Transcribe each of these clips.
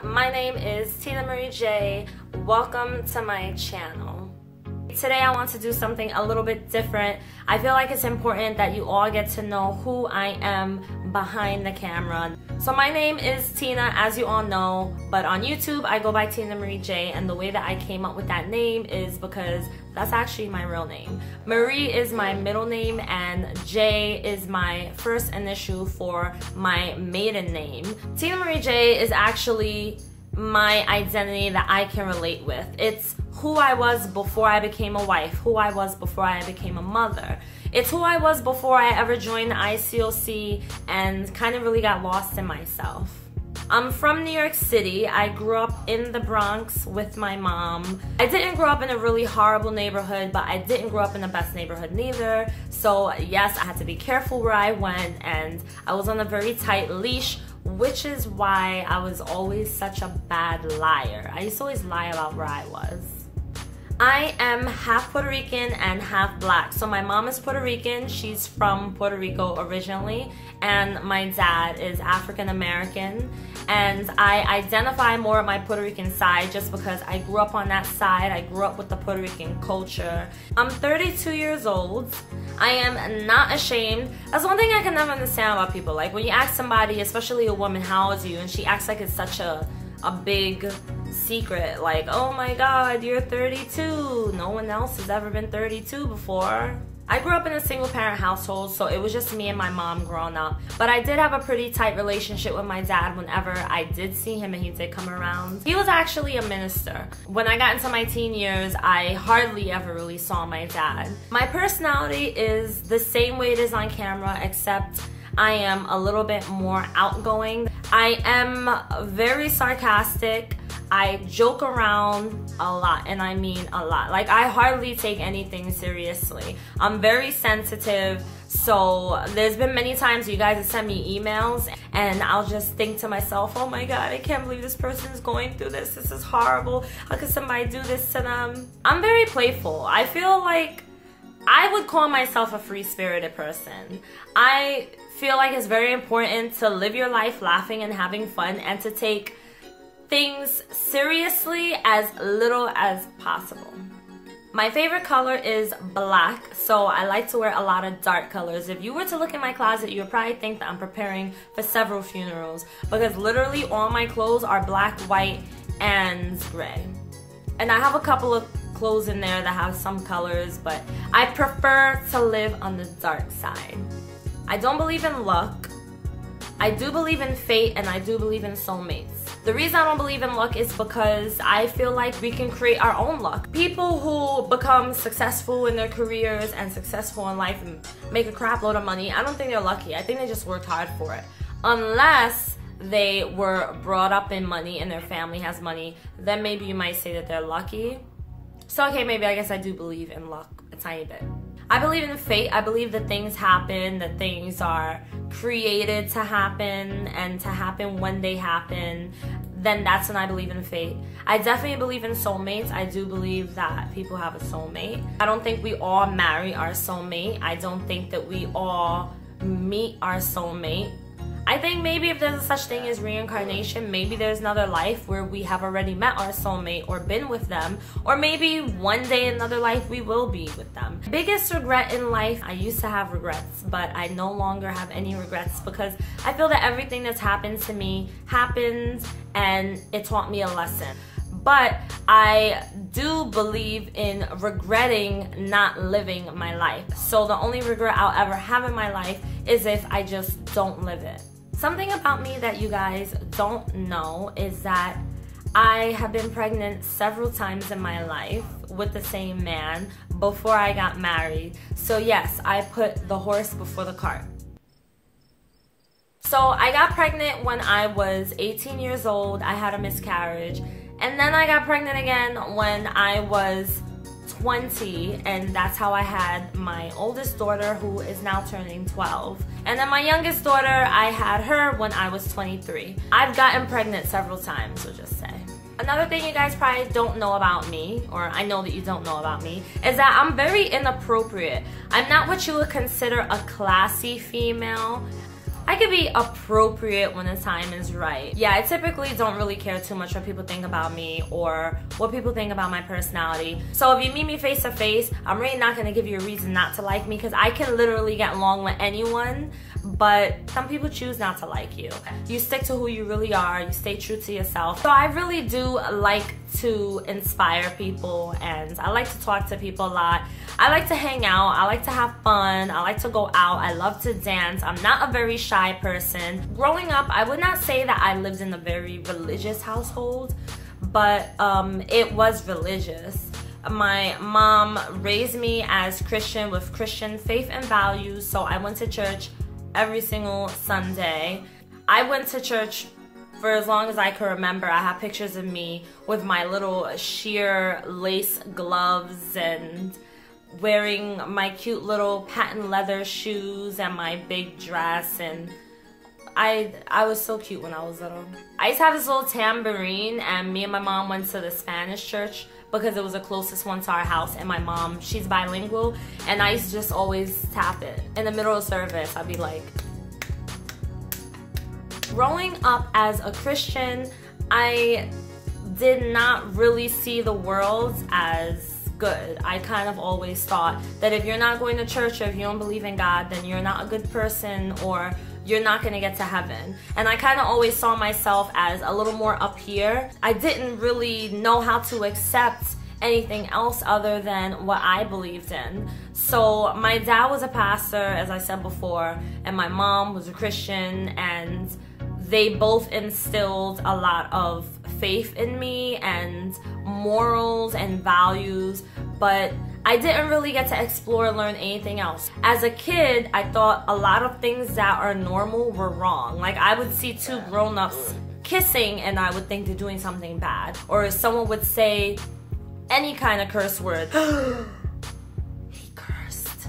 My name is Tina Marie J. Welcome to my channel. Today I want to do something a little bit different. I feel like it's important that you all get to know who I am behind the camera. So my name is Tina, as you all know, but on YouTube I go by Tina Marie J, and the way that I came up with that name is because that's actually my real name. Marie is my middle name and J is my first initial for my maiden name. Tina Marie J is actually my identity that I can relate with. It's who I was before I became a wife, who I was before I became a mother. It's who I was before I ever joined the ICOC and kind of really got lost in myself. I'm from New York City. I grew up in the Bronx with my mom. I didn't grow up in a really horrible neighborhood, but I didn't grow up in the best neighborhood neither. So yes, I had to be careful where I went, and I was on a very tight leash, which is why I was always such a bad liar. I used to always lie about where I was. I am half Puerto Rican and half black. So my mom is Puerto Rican, she's from Puerto Rico originally, and my dad is African American. And I identify more with my Puerto Rican side just because I grew up on that side. I grew up with the Puerto Rican culture. I'm 32 years old. I am not ashamed. That's one thing I can never understand about people. Like when you ask somebody, especially a woman, how old are you? And she acts like it's such a big secret. Like, oh my God, you're 32. No one else has ever been 32 before. I grew up in a single parent household, so it was just me and my mom growing up. But I did have a pretty tight relationship with my dad whenever I did see him, and he did come around. He was actually a minister. When I got into my teen years, I hardly ever really saw my dad. My personality is the same way it is on camera, except I am a little bit more outgoing. I am very sarcastic. I joke around a lot, and I mean a lot. Like, I hardly take anything seriously. I'm very sensitive, so there's been many times you guys have sent me emails and I'll just think to myself, oh my God, I can't believe this person is going through this. This is horrible. How could somebody do this to them? I'm very playful. I feel like I would call myself a free-spirited person. I feel like it's very important to live your life laughing and having fun, and to take things seriously as little as possible. My favorite color is black, so I like to wear a lot of dark colors. If you were to look in my closet, you would probably think that I'm preparing for several funerals, because literally all my clothes are black, white, and gray. And I have a couple of clothes in there that have some colors, but I prefer to live on the dark side. I don't believe in luck. I do believe in fate, and I do believe in soulmates. The reason I don't believe in luck is because I feel like we can create our own luck. People who become successful in their careers and successful in life and make a crap load of money, I don't think they're lucky. I think they just worked hard for it. Unless they were brought up in money and their family has money, then maybe you might say that they're lucky. So okay, maybe I guess I do believe in luck a tiny bit. I believe in fate. I believe that things happen, that things are created to happen, and to happen when they happen, then that's when I believe in fate. I definitely believe in soulmates. I do believe that people have a soulmate. I don't think we all marry our soulmate. I don't think that we all meet our soulmate. I think maybe if there's a such thing as reincarnation, maybe there's another life where we have already met our soulmate or been with them, or maybe one day in another life we will be with them. Biggest regret in life, I used to have regrets, but I no longer have any regrets, because I feel that everything that's happened to me happened and it taught me a lesson. But I do believe in regretting not living my life. So the only regret I'll ever have in my life is if I just don't live it. Something about me that you guys don't know is that I have been pregnant several times in my life with the same man before I got married. So yes, I put the horse before the cart. So I got pregnant when I was 18 years old. I had a miscarriage. And then I got pregnant again when I was 20, and that's how I had my oldest daughter, who is now turning 12. And then my youngest daughter, I had her when I was 23. I've gotten pregnant several times, we'll just say. Another thing you guys probably don't know about me, or I know that you don't know about me, is that I'm very inappropriate. I'm not what you would consider a classy female. I could be appropriate when the time is right. Yeah, I typically don't really care too much what people think about me or what people think about my personality. So if you meet me face to face, I'm really not gonna give you a reason not to like me, because I can literally get along with anyone, but some people choose not to like you. You stick to who you really are, you stay true to yourself. So I really do like to inspire people, and I like to talk to people a lot. I like to hang out, I like to have fun, I like to go out, I love to dance. I'm not a very shy person. Growing up, I would not say that I lived in a very religious household, but it was religious. My mom raised me as Christian with Christian faith and values, so I went to church every single Sunday. I went to church for as long as I can remember. I have pictures of me with my little sheer lace gloves and wearing my cute little patent leather shoes and my big dress, and I was so cute when I was little. I used to have this little tambourine, and me and my mom went to the Spanish church because it was the closest one to our house, and my mom, she's bilingual, and I used to just always tap it. In the middle of service, I'd be like... Growing up as a Christian, I did not really see the world as good. I kind of always thought that if you're not going to church or if you don't believe in God, then you're not a good person or you're not going to get to heaven. And I kind of always saw myself as a little more up here. I didn't really know how to accept anything else other than what I believed in. So my dad was a pastor, as I said before, and my mom was a Christian, and they both instilled a lot of faith in me and morals and values, but I didn't really get to explore or learn anything else. As a kid, I thought a lot of things that are normal were wrong. Like, I would see two grown-ups kissing and I would think they're doing something bad. Or someone would say any kind of curse word. He cursed.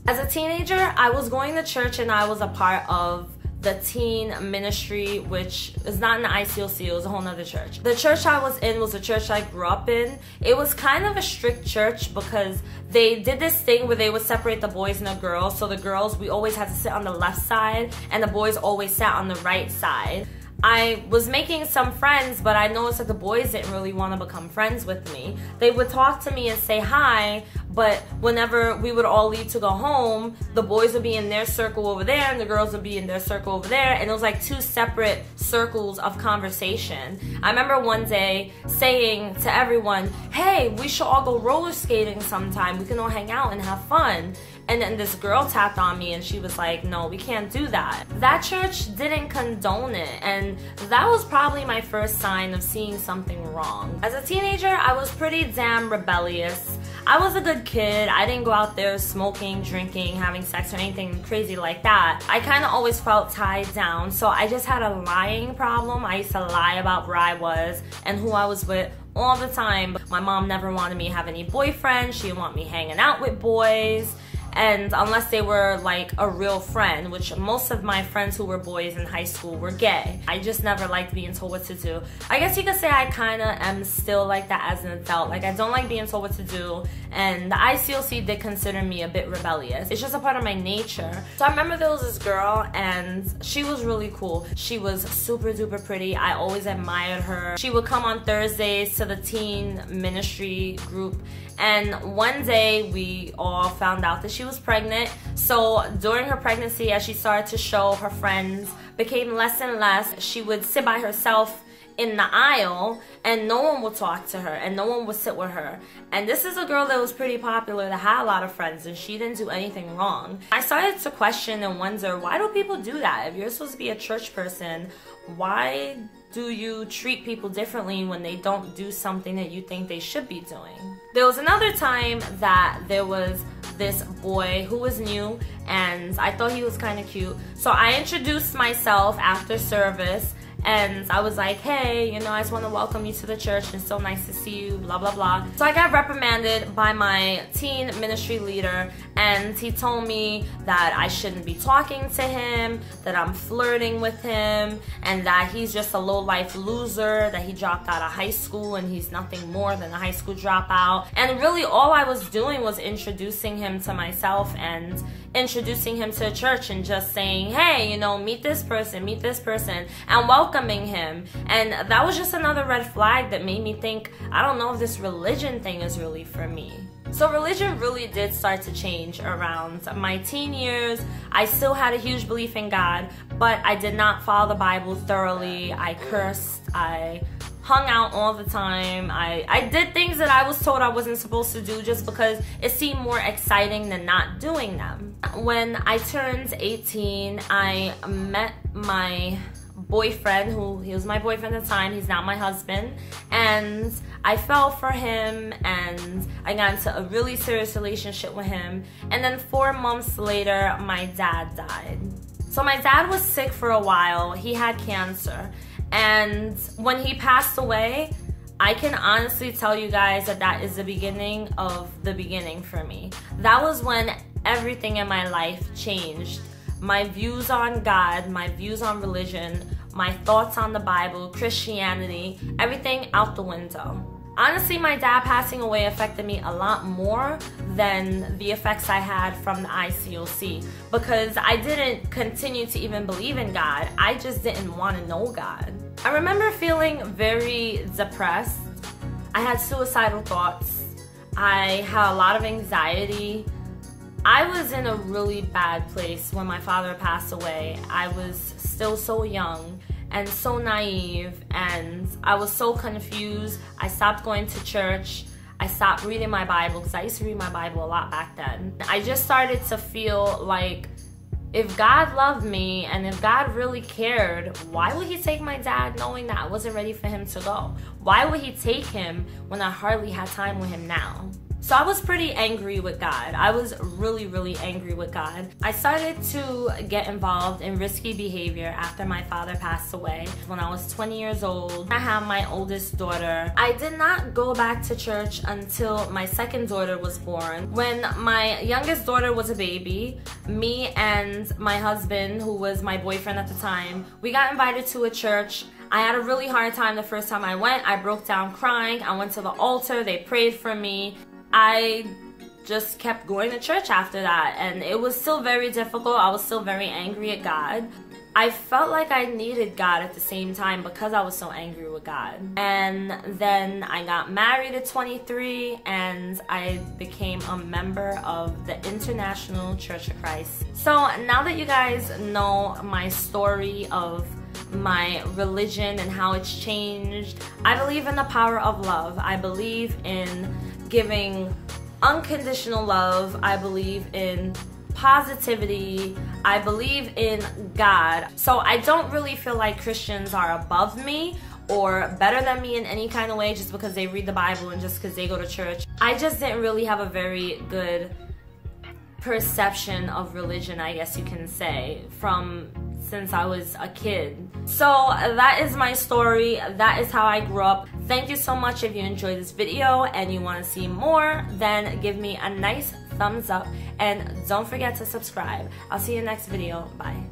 As a teenager, I was going to church and I was a part of the teen ministry, which is not in the ICLC, it was a whole nother church. The church I was in was a church I grew up in. It was kind of a strict church because they did this thing where they would separate the boys and the girls. So the girls, we always had to sit on the left side, and the boys always sat on the right side. I was making some friends, but I noticed that the boys didn't really want to become friends with me. They would talk to me and say hi, but whenever we would all leave to go home, the boys would be in their circle over there and the girls would be in their circle over there, and it was like two separate circles of conversation. I remember one day saying to everyone, hey, we should all go roller skating sometime. We can all hang out and have fun. And then this girl tapped on me and she was like, no, we can't do that. That church didn't condone it, and that was probably my first sign of seeing something wrong. As a teenager, I was pretty damn rebellious. I was a good kid. I didn't go out there smoking, drinking, having sex, or anything crazy like that. I kind of always felt tied down, so I just had a lying problem. I used to lie about where I was and who I was with all the time. My mom never wanted me to have any boyfriends. She didn't want me hanging out with boys. And unless they were like a real friend, which most of my friends who were boys in high school were gay. I just never liked being told what to do. I guess you could say I kind of am still like that as an adult. Like, I don't like being told what to do, and the ICLC did consider me a bit rebellious. It's just a part of my nature. So I remember there was this girl, and she was really cool. She was super duper pretty. I always admired her. She would come on Thursdays to the teen ministry group, and one day we all found out that she was pregnant. So during her pregnancy, as she started to show, her friends became less and less. She would sit by herself in the aisle and no one would talk to her and no one would sit with her. And this is a girl that was pretty popular, that had a lot of friends, and she didn't do anything wrong. I started to question and wonder, why do people do that? If you're supposed to be a church person, why do you treat people differently when they don't do something that you think they should be doing? There was another time that there was this boy who was new, and I thought he was kind of cute. So I introduced myself after service, and I was like, hey, you know, I just want to welcome you to the church. It's so nice to see you, blah, blah, blah. So I got reprimanded by my teen ministry leader, and he told me that I shouldn't be talking to him, that I'm flirting with him, and that he's just a low-life loser, that he dropped out of high school and he's nothing more than a high school dropout. And really all I was doing was introducing him to myself and introducing him to a church and just saying, hey, you know, meet this person, and welcoming him. And that was just another red flag that made me think, I don't know if this religion thing is really for me. So religion really did start to change around my teen years. I still had a huge belief in God, but I did not follow the Bible thoroughly. I cursed, I hung out all the time. I did things that I was told I wasn't supposed to do just because it seemed more exciting than not doing them. When I turned 18, I met my boyfriend, he was my boyfriend at the time. He's now my husband, and I fell for him, and I got into a really serious relationship with him. And then 4 months later, my dad died. So my dad was sick for a while. He had cancer, and when he passed away, I can honestly tell you guys that that is the beginning of the beginning for me. That was when everything in my life changed. My views on God, my views on religion, my thoughts on the Bible, Christianity, everything out the window. Honestly, my dad passing away affected me a lot more than the effects I had from the ICOC, because I didn't continue to even believe in God. I just didn't want to know God. I remember feeling very depressed. I had suicidal thoughts. I had a lot of anxiety. I was in a really bad place when my father passed away. I was still so young and so naive, and I was so confused. I stopped going to church. I stopped reading my Bible, because I used to read my Bible a lot back then. I just started to feel like, if God loved me and if God really cared, why would he take my dad knowing that I wasn't ready for him to go? Why would he take him when I hardly had time with him now? So I was pretty angry with God. I was really, really angry with God. I started to get involved in risky behavior after my father passed away. When I was 20 years old, I had my oldest daughter. I did not go back to church until my second daughter was born. When my youngest daughter was a baby, me and my husband, who was my boyfriend at the time, we got invited to a church. I had a really hard time the first time I went. I broke down crying. I went to the altar. They prayed for me. I just kept going to church after that, and it was still very difficult. I was still very angry at God. I felt like I needed God at the same time because I was so angry with God. And then I got married at 23, and I became a member of the International Church of Christ. So now that you guys know my story of my religion and how it's changed, I believe in the power of love. I believe in giving unconditional love. I believe in positivity. I believe in God. So I don't really feel like Christians are above me or better than me in any kind of way just because they read the Bible and just because they go to church. I just didn't really have a very good perception of religion, I guess you can say, since I was a kid. So that is my story. That is how I grew up. Thank you so much. If you enjoyed this video and you want to see more, then give me a nice thumbs up and don't forget to subscribe. I'll see you in the next video. Bye.